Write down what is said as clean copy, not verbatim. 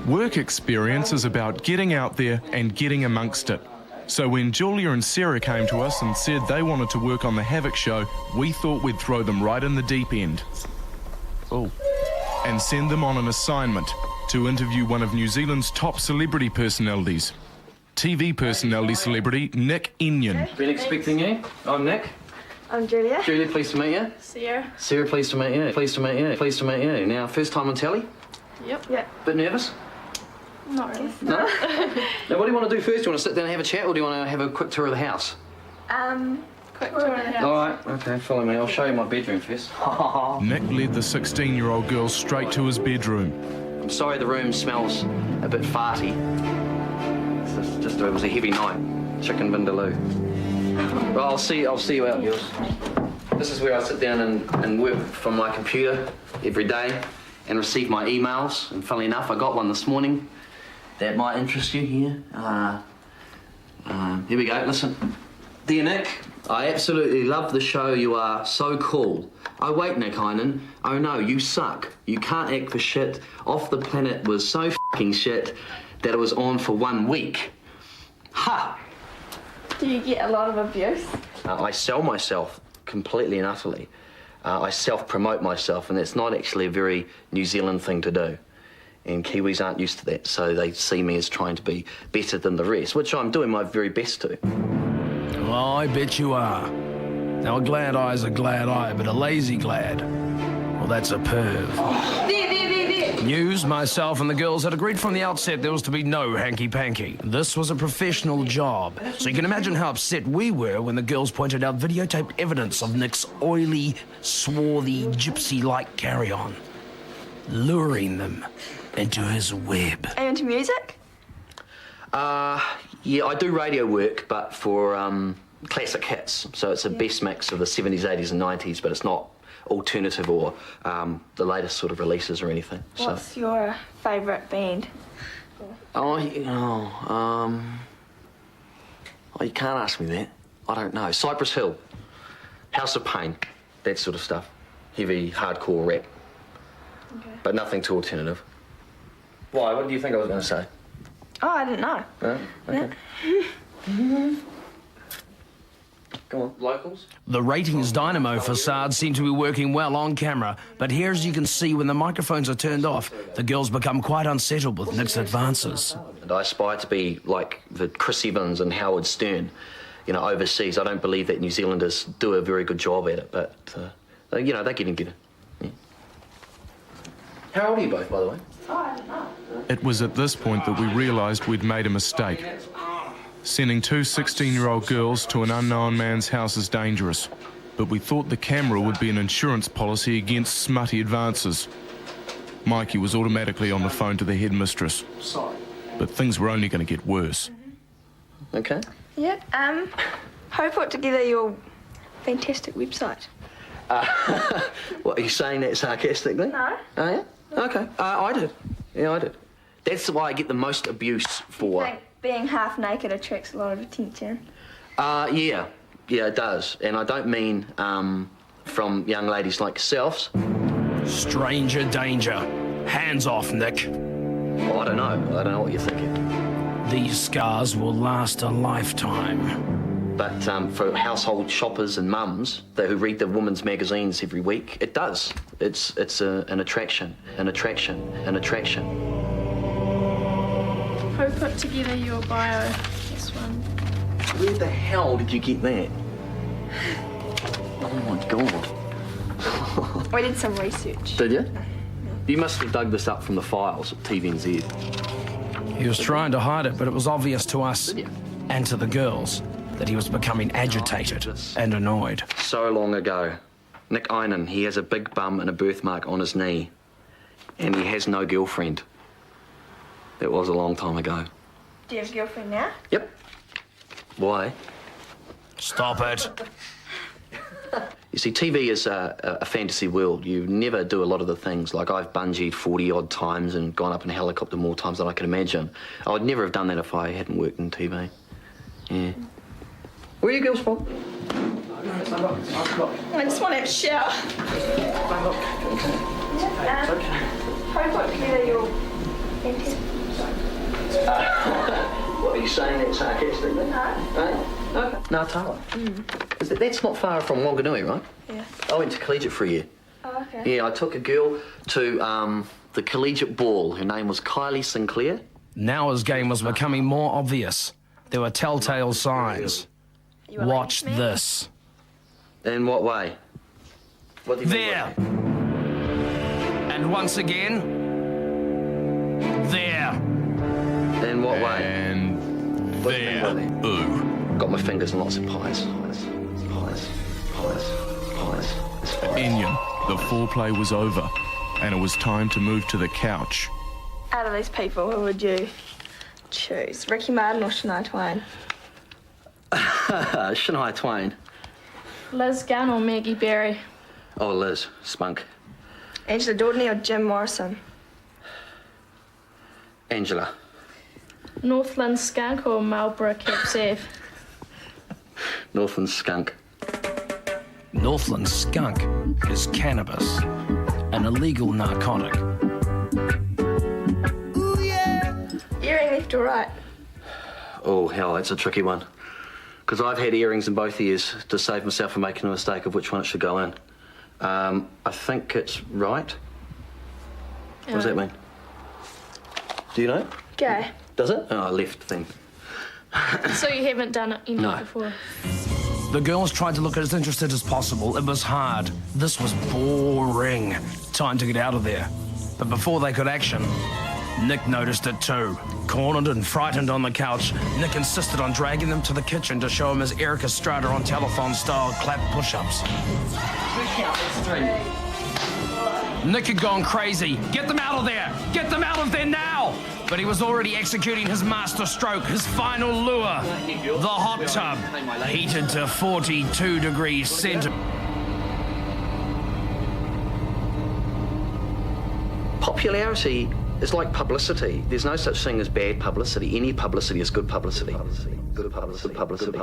Work experience is about getting out there and getting amongst it. So when Julia and Sarah came to us and said they wanted to work on the Havoc show, we thought we'd throw them right in the deep end. Oh. And send them on an assignment to interview one of New Zealand's top celebrity personalities. TV personality celebrity Nick Eynon. Been expecting you. I'm Nick. I'm Julia. Julia, pleased to meet you. Sarah. Sarah, pleased to meet you. Pleased to meet you. Pleased to meet you. Now, first time on telly? Yep. Bit nervous? Not really. No? Now, what do you want to do first? Do you want to sit down and have a chat, or do you want to have a quick tour of the house? Quick tour of the house. All right, okay, follow me. I'll show you my bedroom first. Nick led the 16-year-old girl straight to his bedroom. I'm sorry the room smells a bit farty. It was a heavy night. Chicken vindaloo. Well, I'll see you out, girls. This is where I sit down and work from my computer every day and receive my emails. And funnily enough, I got one this morning that might interest you here. Here we go, listen. Dear Nick, I absolutely love the show. You are so cool. Oh wait, Nick Eynon. Oh no, you suck. You can't act for shit. Off the Planet was so f***ing shit that it was on for 1 week. Ha! Do you get a lot of abuse? I sell myself completely and utterly. I self-promote myself, and it's not actually a very New Zealand thing to do. And Kiwis aren't used to that, so they see me as trying to be better than the rest, which I'm doing my very best to. Well, I bet you are. Now, a glad eye's a glad eye, but a lazy glad, well, that's a perv. There. News, myself and the girls had agreed from the outset there was to be no hanky-panky. This was a professional job, so you can imagine how upset we were when the girls pointed out videotaped evidence of Nick's oily, swarthy, gypsy-like carry-on, luring them into his web. Are you into music? Yeah, I do radio work, but for classic hits. So it's a best mix of the 70s, 80s and 90s, but it's not alternative or the latest sort of releases or anything. What's your favourite band? Oh, you can't ask me that. I don't know. Cypress Hill, House of Pain, that sort of stuff. Heavy, hardcore rap. Okay. But nothing too alternative. Why? What do you think I was going to say? Oh, I didn't know. No? Okay. Go on, locals? The ratings dynamo facade seemed to be working well on camera, but here, as you can see, when the microphones are turned off, the girls become quite unsettled with Nick's advances. And I aspire to be like the Chris Evans and Howard Stern, overseas. I don't believe that New Zealanders do a very good job at it, but, they're getting better. Yeah. How old are you both, by the way? Oh, I didn't know. It was at this point that we realised we'd made a mistake. Sending two 16-year-old girls to an unknown man's house is dangerous, but we thought the camera would be an insurance policy against smutty advances. Mikey was automatically on the phone to the headmistress. Sorry. But things were only going to get worse. Okay. Yeah, who put together your fantastic website? What, are you saying that sarcastically? No. Oh, yeah? Okay. I did. Yeah, I did. That's why I get the most abuse for... I think being half naked attracts a lot of attention. Yeah, it does. And I don't mean from young ladies like yourselves. Stranger danger. Hands off, Nick. Well, I don't know what you're thinking. These scars will last a lifetime. But for household shoppers and mums who read the women's magazines every week, it does. It's an attraction. Who put together your bio? This one. Where the hell did you get that? Oh my God. We did some research. Did you? You must have dug this up from the files at TVNZ. He was trying to hide it, but it was obvious to us Did you? and to the girls that he was becoming agitated and annoyed. So long ago. Nick Eynon, he has a big bum and a birthmark on his knee. And he has no girlfriend. That was a long time ago. Do you have a girlfriend now? Yep. Why? Stop it. You see, TV is a fantasy world. You never do a lot of the things. Like, I've bungeed 40-odd times and gone up in a helicopter more times than I can imagine. I would never have done that if I hadn't worked in TV. Yeah. Where are you girls from? I just want to have a shower. Who put together your fantastic you saying that sarcastically? No. No? Ngātawa. That's not far from Wanganui, right? Yeah. I went to collegiate for a year. Oh, okay. Yeah, I took a girl to the collegiate ball. Her name was Kylie Sinclair. Now his game was becoming more obvious. There were telltale signs. You a Watch ladies' man? this. In what way? What do you mean There. by And once again, there. that? In what way? And What do you mean by there. that? Ooh. Got my fingers in lots of pies. Pies. Eynon, the foreplay was over, and it was time to move to the couch. Out of these people, who would you choose? Ricky Martin or Shania Twain? Shania Twain. Liz Gunn or Maggie Berry? Oh, Liz. Spunk. Angela Daughtry or Jim Morrison? Angela. Northland Skunk or Marlborough Cap Sav? Northland Skunk. Northland skunk is cannabis, an illegal narcotic. Earring left or right? Oh, hell, that's a tricky one. Because I've had earrings in both ears to save myself from making a mistake of which one it should go in. I think it's right. What does that mean? Do you know? Gay. Does it? Oh, left thing. So you haven't done it No. before? The girls tried to look as interested as possible. It was hard. This was boring. Time to get out of there. But before they could action, Nick noticed it too. Cornered and frightened on the couch, Nick insisted on dragging them to the kitchen to show him his Eric Estrada on telethon-style clap push-ups. Nick had gone crazy. Get them out of there! Get them out of there now! But he was already executing his master stroke, his final lure. The hot tub, heated to 42 degrees centigrade. Popularity is like publicity. There's no such thing as bad publicity. Any publicity is good publicity. Good publicity.